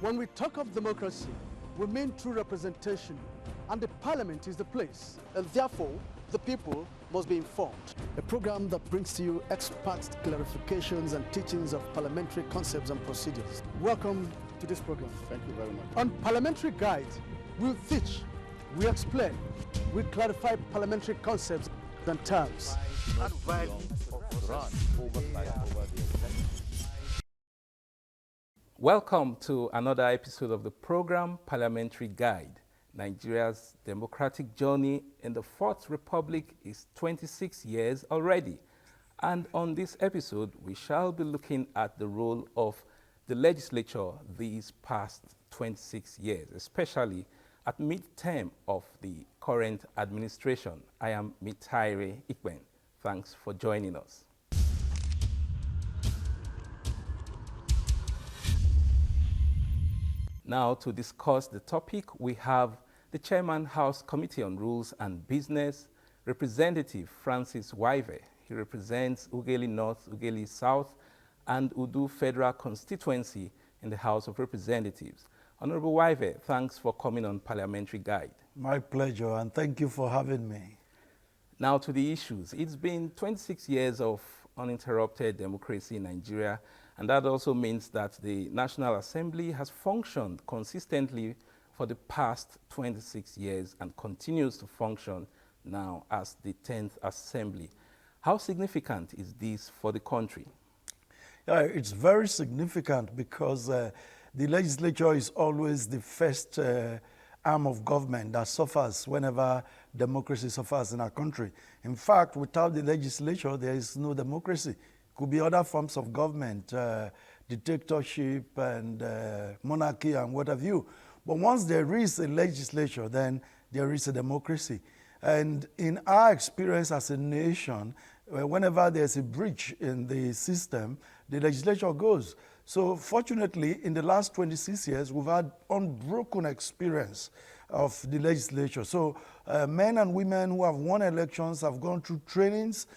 When we talk of democracy, we mean true representation, and the parliament is the place. And therefore, the people must be informed. A program that brings to you expert clarifications and teachings of parliamentary concepts and procedures. Welcome to this program. Thank you very much. On Parliamentary Guide, we'll teach, we explain, we clarify parliamentary concepts and terms. And value of run oversight over the executive. Welcome to another episode of the program Parliamentary Guide. Nigeria's democratic journey in the Fourth Republic is 26 years already. And on this episode, we shall be looking at the role of the legislature these past 26 years, especially at mid-term of the current administration. I am Ejiroghene. Thanks for joining us. Now, to discuss the topic, we have the Chairman, House Committee on Rules and Business, Representative Francis Waive. He represents Ughelli North, Ughelli South, and Udu Federal Constituency in the House of Representatives. Honorable Waive, thanks for coming on Parliamentary Guide. My pleasure, and thank you for having me. Now to the issues. It's been 26 years of uninterrupted democracy in Nigeria, and that also means that the National Assembly has functioned consistently for the past 26 years and continues to function now as the 10th Assembly. How significant is this for the country? It's very significant because the legislature is always the first arm of government that suffers whenever democracy suffers in our country. In fact, without the legislature, there is no democracy. Could be other forms of government, dictatorship and monarchy and what have you. But once there is a legislature, then there is a democracy. And in our experience as a nation, whenever there's a breach in the system, the legislature goes. So fortunately, in the last 26 years, we've had unbroken experience of the legislature. So men and women who have won elections have gone through trainings.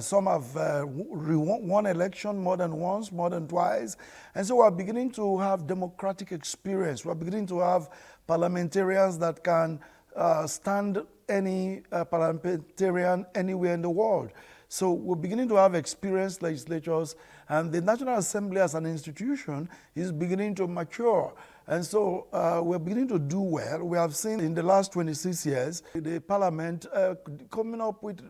Some have won election more than once, more than twice. And so we're beginning to have democratic experience. We're beginning to have parliamentarians that can stand any parliamentarian anywhere in the world. So we're beginning to have experienced legislatures, and the National Assembly as an institution is beginning to mature. And so we're beginning to do well. We have seen in the last 26 years, the Parliament coming up with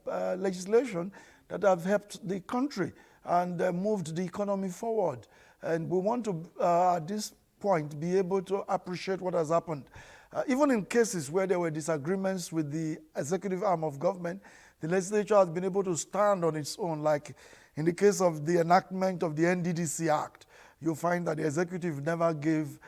legislation that have helped the country and moved the economy forward. And we want to, at this point, be able to appreciate what has happened. Even in cases where there were disagreements with the executive arm of government, the legislature has been able to stand on its own. Like in the case of the enactment of the NDDC Act, you find that the executive never gave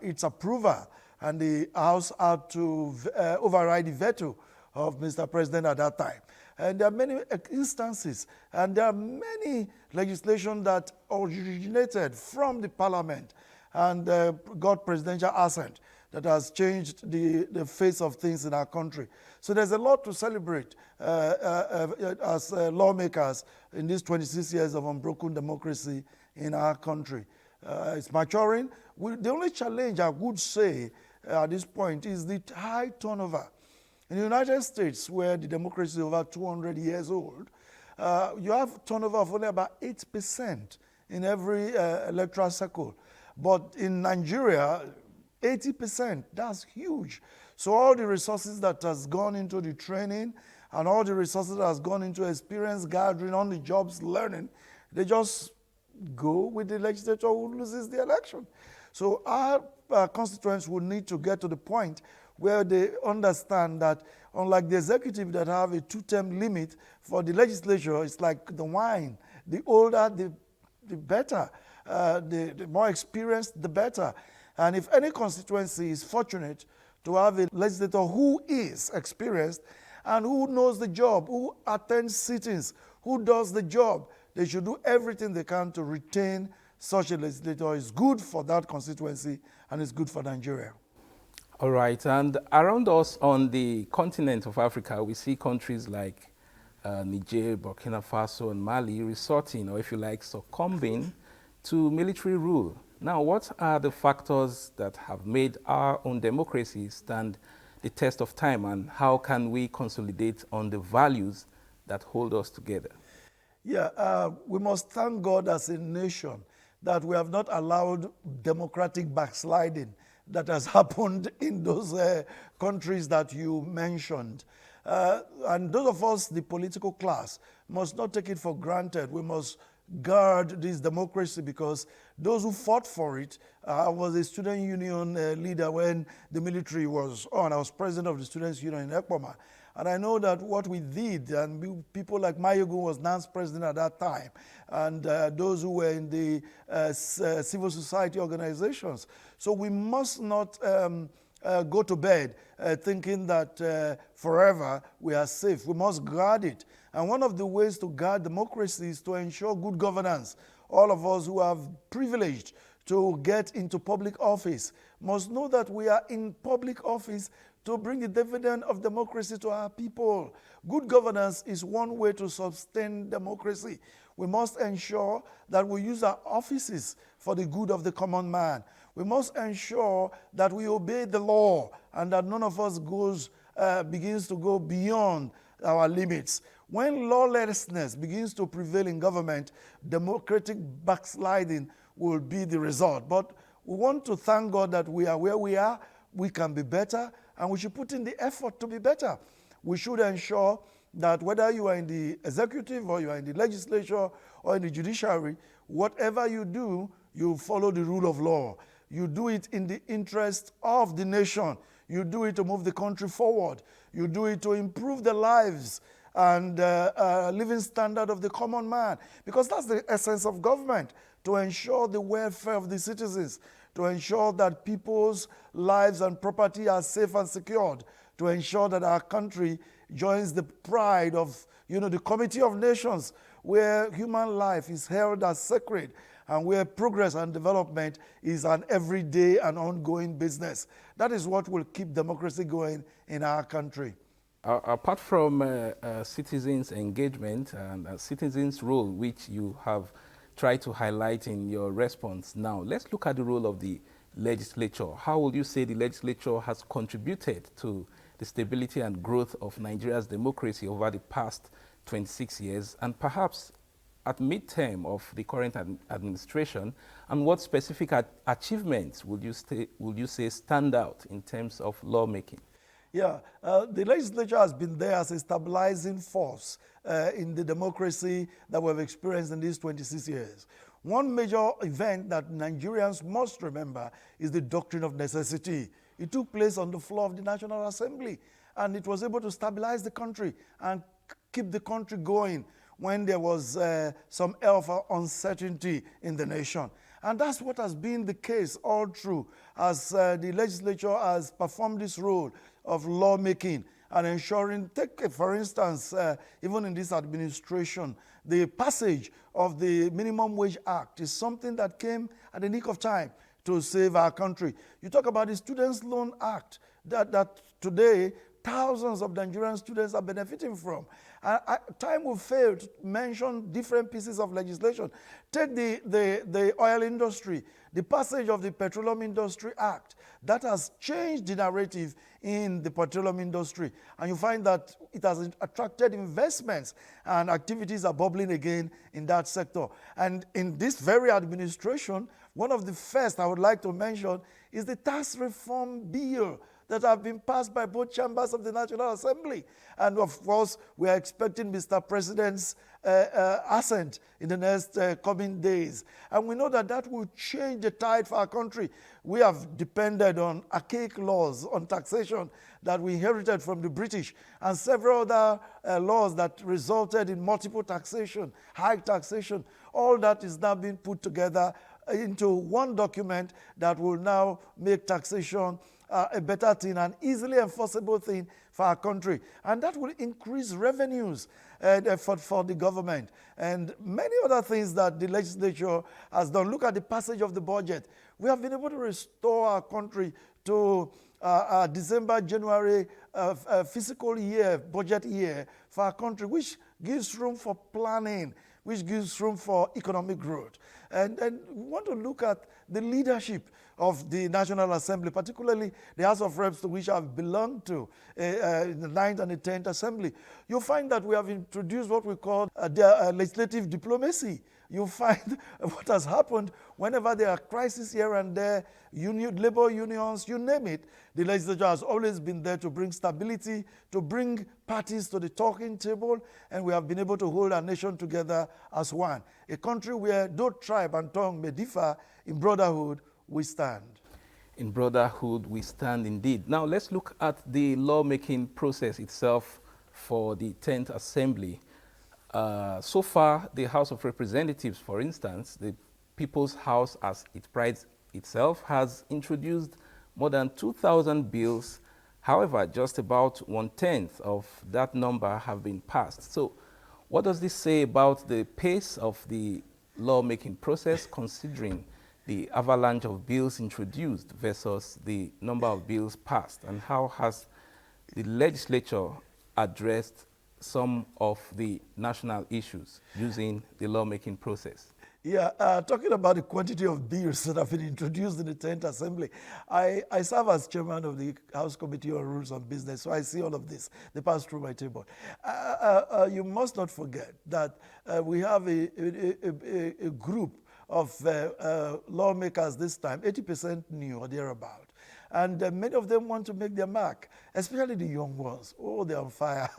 its approval, and the House had to override the veto of Mr. President at that time. And there are many instances, and there are many legislation that originated from the Parliament and got presidential assent that has changed the face of things in our country. So there's a lot to celebrate as lawmakers in these 26 years of unbroken democracy in our country. It's maturing. The only challenge I would say at this point is the high turnover. In the United States, where the democracy is over 200 years old, you have turnover of only about 8% in every electoral cycle. But in Nigeria, 80%, that's huge. So all the resources that has gone into the training and all the resources that has gone into experience gathering, on the jobs learning, they just go with the legislator who loses the election. So our constituents will need to get to the point where they understand that unlike the executive that have a 2-term limit, for the legislature, it's like the wine. The older, the better. The more experienced, the better. And if any constituency is fortunate to have a legislator who is experienced and who knows the job, who attends sittings, who does the job, they should do everything they can to retain such a legislator. It's good for that constituency and it's good for Nigeria. All right, and around us on the continent of Africa, we see countries like Niger, Burkina Faso, and Mali resorting, or if you like, succumbing to military rule. Now, what are the factors that have made our own democracy stand the test of time, and how can we consolidate on the values that hold us together? Yeah, we must thank God as a nation that we have not allowed democratic backsliding that has happened in those countries that you mentioned. And those of us, the political class, must not take it for granted. We must guard this democracy because those who fought for it, I was a student union leader when the military was on. I was president of the students union in Ekpoma. And I know that what we did, and people like Mayogu was NANS president at that time, and those who were in the civil society organizations. So we must not go to bed thinking that forever we are safe. We must guard it. And one of the ways to guard democracy is to ensure good governance. All of us who are privileged to get into public office must know that we are in public office to bring the dividend of democracy to our people. Good governance is one way to sustain democracy. We must ensure that we use our offices for the good of the common man. We must ensure that we obey the law and that none of us begins to go beyond our limits. When lawlessness begins to prevail in government, democratic backsliding will be the result. But we want to thank God that we are where we are. We can be better, and we should put in the effort to be better. We should ensure that whether you are in the executive or you are in the legislature or in the judiciary, whatever you do, you follow the rule of law. You do it in the interest of the nation. You do it to move the country forward. You do it to improve the lives and living standard of the common man. Because that's the essence of government, to ensure the welfare of the citizens, to ensure that people's lives and property are safe and secured, to ensure that our country joins the pride of, the Committee of Nations, where human life is held as sacred and where progress and development is an everyday and ongoing business. That is what will keep democracy going in our country. Apart from citizens' engagement and citizens' role, which you have tried to highlight in your response now, let's look at the role of the legislature. How would you say the legislature has contributed to the stability and growth of Nigeria's democracy over the past 26 years, and perhaps at midterm of the current administration, and what specific achievements would you say stand out in terms of lawmaking? Yeah, the legislature has been there as a stabilizing force in the democracy that we've experienced in these 26 years. One major event that Nigerians must remember is the doctrine of necessity. It took place on the floor of the National Assembly, and it was able to stabilize the country and keep the country going when there was some air of uncertainty in the nation. And that's what has been the case all through, as the legislature has performed this role of lawmaking and ensuring, take for instance, even in this administration, the passage of the Minimum Wage Act is something that came at the nick of time to save our country. You talk about the Students' Loan Act that today thousands of Nigerian students are benefiting from. Time will fail to mention different pieces of legislation. Take the oil industry, the passage of the Petroleum Industry Act. That has changed the narrative in the petroleum industry. And you find that it has attracted investments and activities are bubbling again in that sector. And in this very administration, one of the first I would like to mention is the tax reform bill that have been passed by both chambers of the National Assembly. And of course, we are expecting Mr. President's assent in the next coming days. And we know that that will change the tide for our country. We have depended on archaic laws on taxation that we inherited from the British and several other laws that resulted in multiple taxation, high taxation. All that is now being put together into one document that will now make taxation a better thing, an easily enforceable thing for our country. And that will increase revenues for the government. And many other things that the legislature has done. Look at the passage of the budget. We have been able to restore our country to December, January fiscal year, budget year for our country, which gives room for planning, which gives room for economic growth. And we want to look at the leadership of the National Assembly, particularly the House of Reps to which I've belonged to, in the 9th and the 10th Assembly, you'll find that we have introduced what we call legislative diplomacy. You find what has happened whenever there are crises here and there, labor unions, you name it, the legislature has always been there to bring stability, to bring parties to the talking table, and we have been able to hold our nation together as one. A country where though tribe and tongue may differ, in brotherhood we stand. In brotherhood we stand indeed. Now let's look at the lawmaking process itself for the 10th Assembly. So far, the House of Representatives, for instance, the People's House as it prides itself, has introduced more than 2,000 bills. However, just about 1/10 of that number have been passed. So what does this say about the pace of the lawmaking process, considering the avalanche of bills introduced versus the number of bills passed? And how has the legislature addressed some of the national issues using the lawmaking process? Yeah, talking about the quantity of bills that have been introduced in the 10th Assembly, I serve as chairman of the House Committee on Rules of Business, so I see all of this. They pass through my table. You must not forget that we have a group of lawmakers this time, 80% new or thereabout. And many of them want to make their mark, especially the young ones. Oh, they're on fire.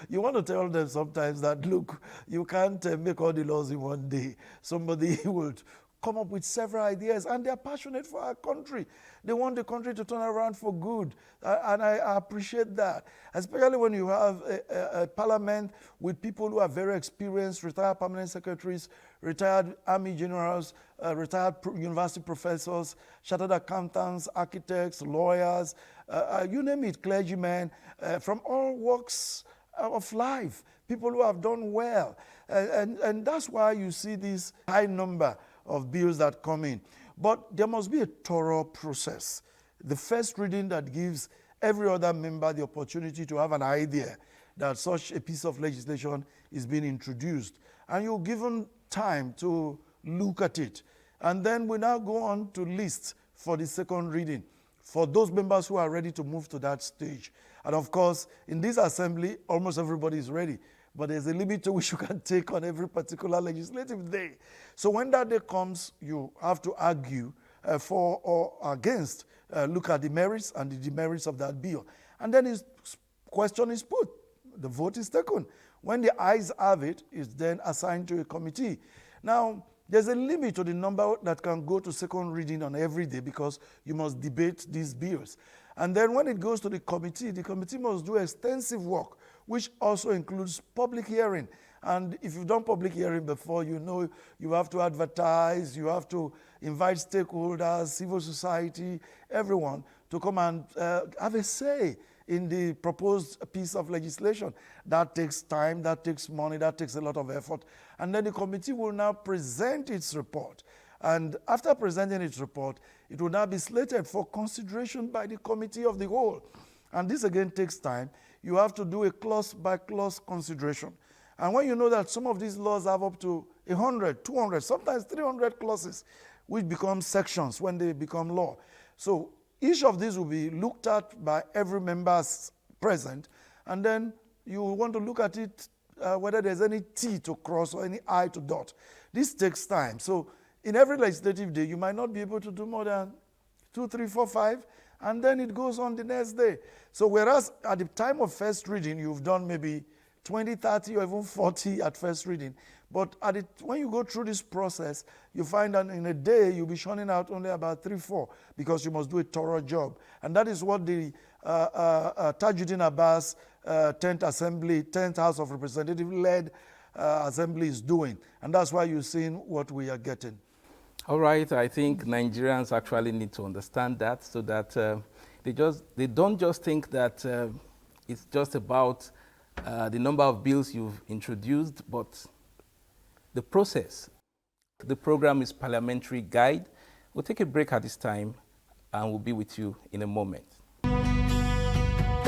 You want to tell them sometimes that, look, you can't make all the laws in one day. Somebody would come up with several ideas, and they're passionate for our country. They want the country to turn around for good, and I appreciate that, especially when you have a parliament with people who are very experienced, retired permanent secretaries, retired army generals, retired university professors, chartered accountants, architects, lawyers, you name it, clergymen, from all walks of life, people who have done well. And that's why you see this high number of bills that come in. But there must be a thorough process. The first reading that gives every other member the opportunity to have an idea that such a piece of legislation is being introduced. And you're given time to look at it. And then we now go on to list for the second reading for those members who are ready to move to that stage. And of course, in this assembly, almost everybody is ready. But there's a limit to which you can take on every particular legislative day. So when that day comes, you have to argue for or against, look at the merits and the demerits of that bill. And then his question is put. The vote is taken. When the ayes have it, it's then assigned to a committee. Now, there's a limit to the number that can go to second reading on every day because you must debate these bills. And then when it goes to the committee must do extensive work, which also includes public hearing. And if you've done public hearing before, you know you have to advertise, you have to invite stakeholders, civil society, everyone to come and have a say in the proposed piece of legislation. That takes time, that takes money, that takes a lot of effort. And then the committee will now present its report. And after presenting its report, it will now be slated for consideration by the committee of the whole. And this again takes time. You have to do a clause-by-clause consideration. And when you know that some of these laws have up to 100, 200, sometimes 300 clauses, which become sections when they become law. So each of these will be looked at by every member present, and then you want to look at it, whether there's any T to cross or any I to dot. This takes time. So in every legislative day, you might not be able to do more than 2, 3, 4, 5, and then it goes on the next day. So whereas at the time of first reading, you've done maybe 20, 30, or even 40 at first reading. But when you go through this process, you find that in a day, you'll be churning out only about 3, 4, because you must do a thorough job. And that is what the Tajuddin Abbas 10th Assembly, 10th House of Representative-led Assembly is doing. And that's why you're seeing what we are getting. All right, I think Nigerians actually need to understand that so that they don't just think that it's just about the number of bills you've introduced, but the process. The program is Parliamentary Guide. We'll take a break at this time and we'll be with you in a moment.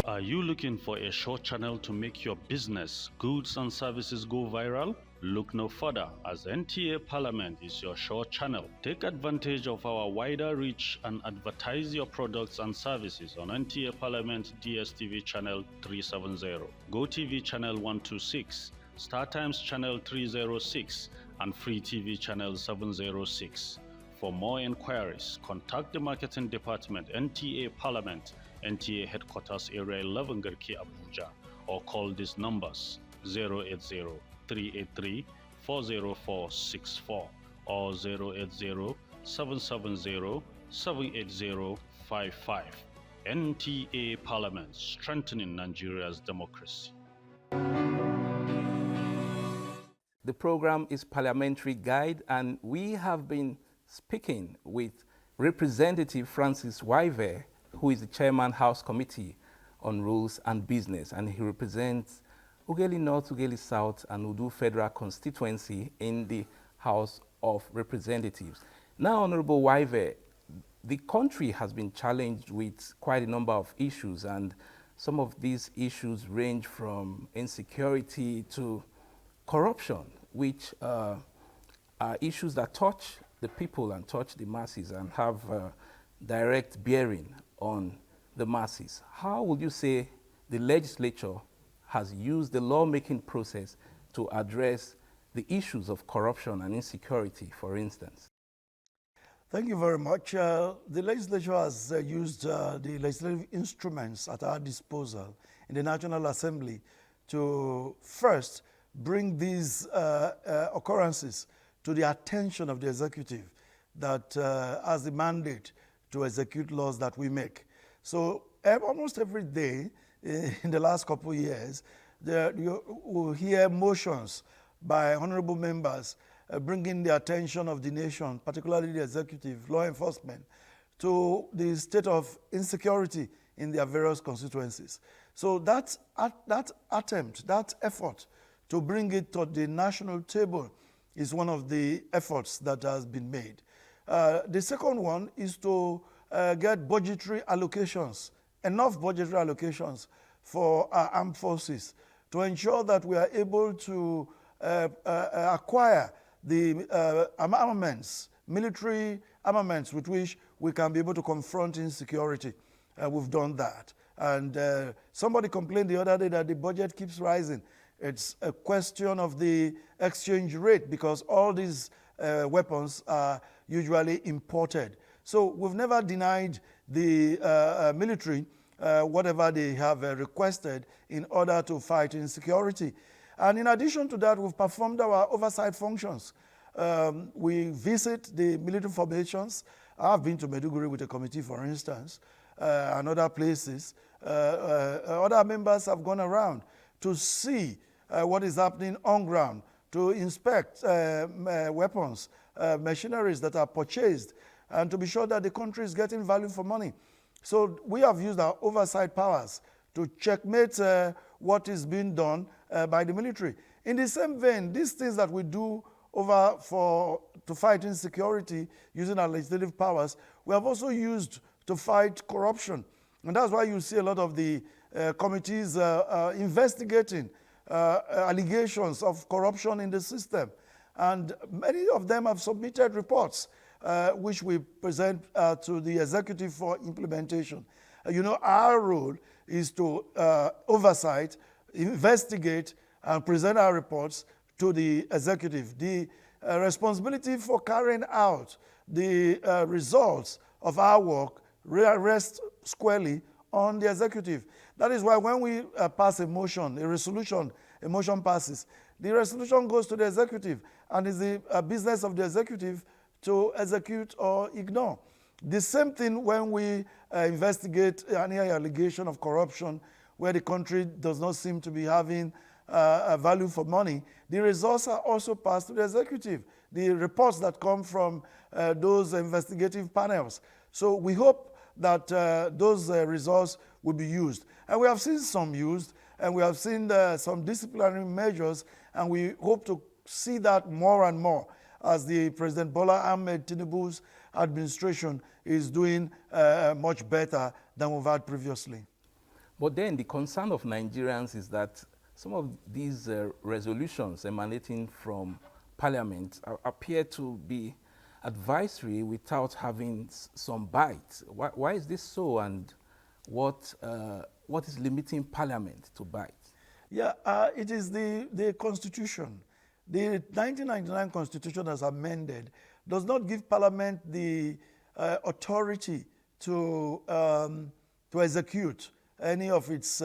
Are you looking for a short channel to make your business, goods and services go viral? Look no further, as NTA Parliament is your sure channel. Take advantage of our wider reach and advertise your products and services on NTA Parliament DSTV channel 370, GoTV channel 126, StarTimes channel 306, and Free TV channel 706. For more inquiries, contact the Marketing Department, NTA Parliament, NTA Headquarters Area 11 Garki Abuja, or call these numbers 080-383-40464 or 080-770-78055. NTA Parliament, strengthening Nigeria's democracy. The program is Parliamentary Guide, and we have been speaking with Representative Francis Waive, who is the Chairman House Committee on Rules and Business, and he represents Ughelli North, Ughelli South, and Udu Federal Constituency in the House of Representatives. Now, Honorable Waive, the country has been challenged with quite a number of issues, and some of these issues range from insecurity to corruption, which are issues that touch the people and touch the masses and have direct bearing on the masses. How would you say the legislature has used the lawmaking process to address the issues of corruption and insecurity, for instance? Thank you very much. The legislature has used the legislative instruments at our disposal in the National Assembly to first bring these occurrences to the attention of the executive that has the mandate to execute laws that we make. So almost every day in the last couple of years, you will hear motions by honorable members bringing the attention of the nation, particularly the executive, law enforcement, to the state of insecurity in their various constituencies. So that attempt, that effort to bring it to the national table is one of the efforts that has been made. The second one is to get budgetary allocations, enough budgetary allocations for our armed forces to ensure that we are able to acquire the armaments, military armaments with which we can be able to confront insecurity. We've done that. And somebody complained the other day that the budget keeps rising. It's a question of the exchange rate because all these weapons are usually imported. So we've never denied the military whatever they have requested in order to fight insecurity. And in addition to that, we've performed our oversight functions. We visit the military formations. I've been to Maiduguri with a committee, for instance, and other places. Other members have gone around to see what is happening on ground, to inspect weapons, machineries that are purchased, and to be sure that the country is getting value for money. So we have used our oversight powers to checkmate what is being done by the military. In the same vein, these things that we do to fight insecurity using our legislative powers, we have also used to fight corruption. And that's why you see a lot of the committees investigating allegations of corruption in the system. And many of them have submitted reports which we present to the executive for implementation. Our role is to oversight, investigate, and present our reports to the executive. The responsibility for carrying out the results of our work rests squarely on the executive. That is why when we pass a motion, a motion passes, the resolution goes to the executive, and it's the business of the executive to execute or ignore. The same thing when we investigate any allegation of corruption where the country does not seem to be having a value for money, the results are also passed to the executive, the reports that come from those investigative panels. So we hope that those results will be used. And we have seen some used, and we have seen some disciplinary measures, and we hope to see that more and more as the President Bola Ahmed Tinubu's administration is doing much better than we've had previously. But then the concern of Nigerians is that some of these resolutions emanating from Parliament appear to be advisory without having some bite. Why is this so, and what is limiting Parliament to bite? Yeah, it is the Constitution. The 1999 Constitution, as amended, does not give Parliament the authority to execute any of its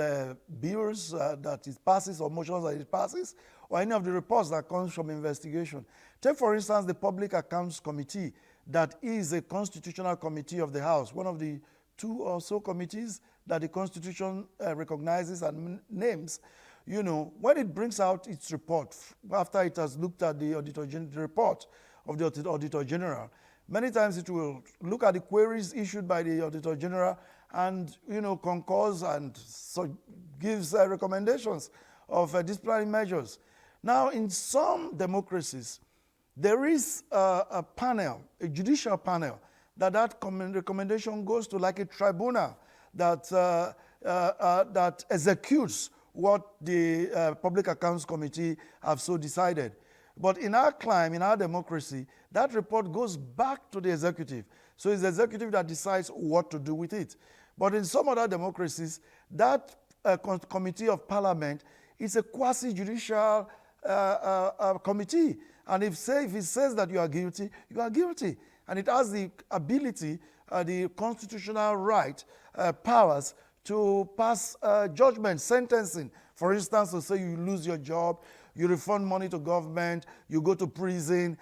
bills that it passes, or motions that it passes, or any of the reports that comes from investigation. Take, for instance, the Public Accounts Committee, that is a constitutional committee of the House, one of the 2 or so committees that the Constitution recognizes and names. You know, when it brings out its report, after it has looked at the report of the Auditor General, many times it will look at the queries issued by the Auditor General and, you know, concurs and so gives recommendations of disciplinary measures. Now, in some democracies, there is a panel, a judicial panel, that recommendation goes to, like a tribunal that that executes what the Public Accounts Committee have so decided. But in our climate, in our democracy, that report goes back to the executive. So it's the executive that decides what to do with it. But in some other democracies, that committee of parliament is a quasi-judicial committee. And if it says that you are guilty, you are guilty. And it has the ability, the constitutional right, powers to pass judgment, sentencing. For instance, to say you lose your job, you refund money to government, you go to prison.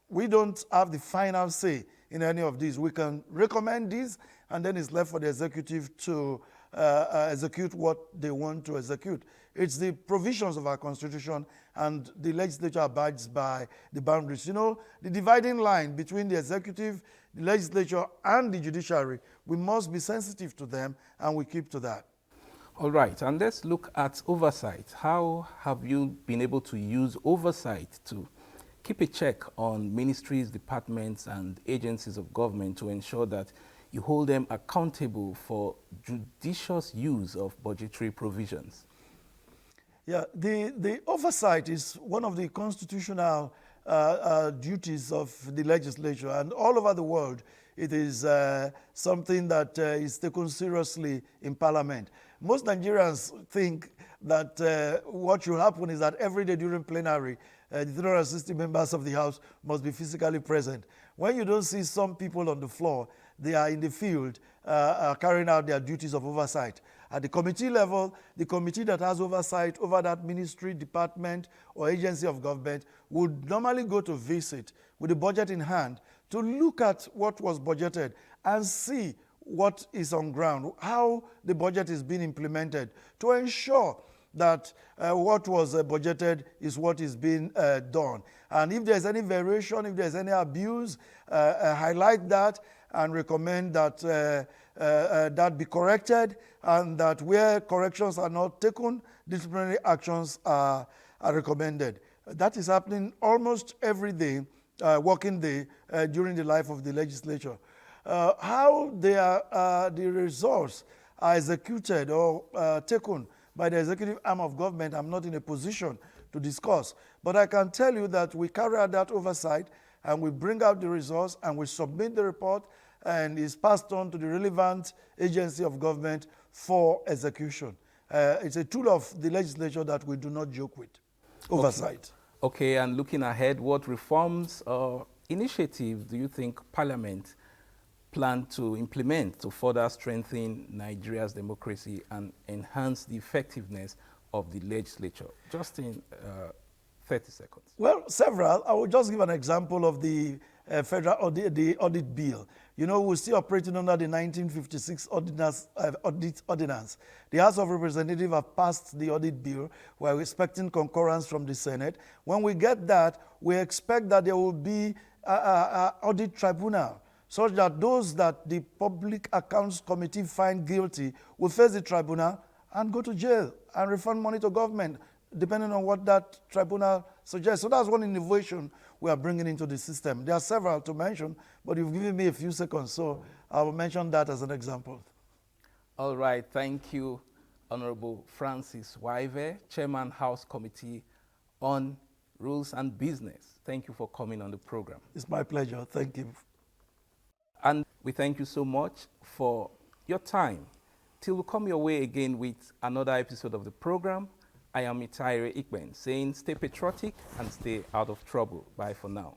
We don't have the final say in any of these. We can recommend these, and then it's left for the executive to execute what they want to execute. It's the provisions of our Constitution, and the legislature abides by the boundaries. You know, the dividing line between the executive, the legislature, and the judiciary, we must be sensitive to them, and we keep to that. All right, and let's look at oversight. How have you been able to use oversight to keep a check on ministries, departments, and agencies of government to ensure that you hold them accountable for judicious use of budgetary provisions? Yeah, the oversight is one of the constitutional duties of the legislature, and all over the world it is something that is taken seriously in Parliament. Most Nigerians think that what should happen is that every day during plenary, the 360 members of the House must be physically present. When you don't see some people on the floor, they are in the field carrying out their duties of oversight. At the committee level, the committee that has oversight over that ministry, department, or agency of government would normally go to visit with the budget in hand to look at what was budgeted and see what is on ground, how the budget is being implemented, to ensure that what was budgeted is what is being done. And if there's any variation, if there's any abuse, highlight that and recommend that that be corrected, and that where corrections are not taken, disciplinary actions are recommended. That is happening almost every day, working day, during the life of the legislature. How the results are executed or taken by the executive arm of government, I'm not in a position to discuss. But I can tell you that we carry out that oversight, and we bring out the results, and we submit the report, and is passed on to the relevant agency of government for execution. It's a tool of the legislature that we do not joke with. Oversight. Okay, and looking ahead, what reforms or initiatives do you think Parliament plan to implement to further strengthen Nigeria's democracy and enhance the effectiveness of the legislature? Just in 30 seconds. Well, several. I will just give an example of the federal audit bill. You know, we're still operating under the 1956 audit ordinance. The House of Representatives have passed the audit bill. We're expecting concurrence from the Senate. When we get that, we expect that there will be an audit tribunal, such that those that the Public Accounts Committee find guilty will face the tribunal and go to jail and refund money to government, depending on what that tribunal suggests. So that's one innovation we are bringing into the system. There are several to mention, but you've given me a few seconds, so I will mention that as an example. All right, thank you Honorable Francis Waive, Chairman House Committee on Rules and Business. Thank you for coming on the program. It's my pleasure. Thank you. And we thank you so much for your time. Till we come your way again with another episode of the program, I am Ejiroghene saying stay patriotic and stay out of trouble. Bye for now.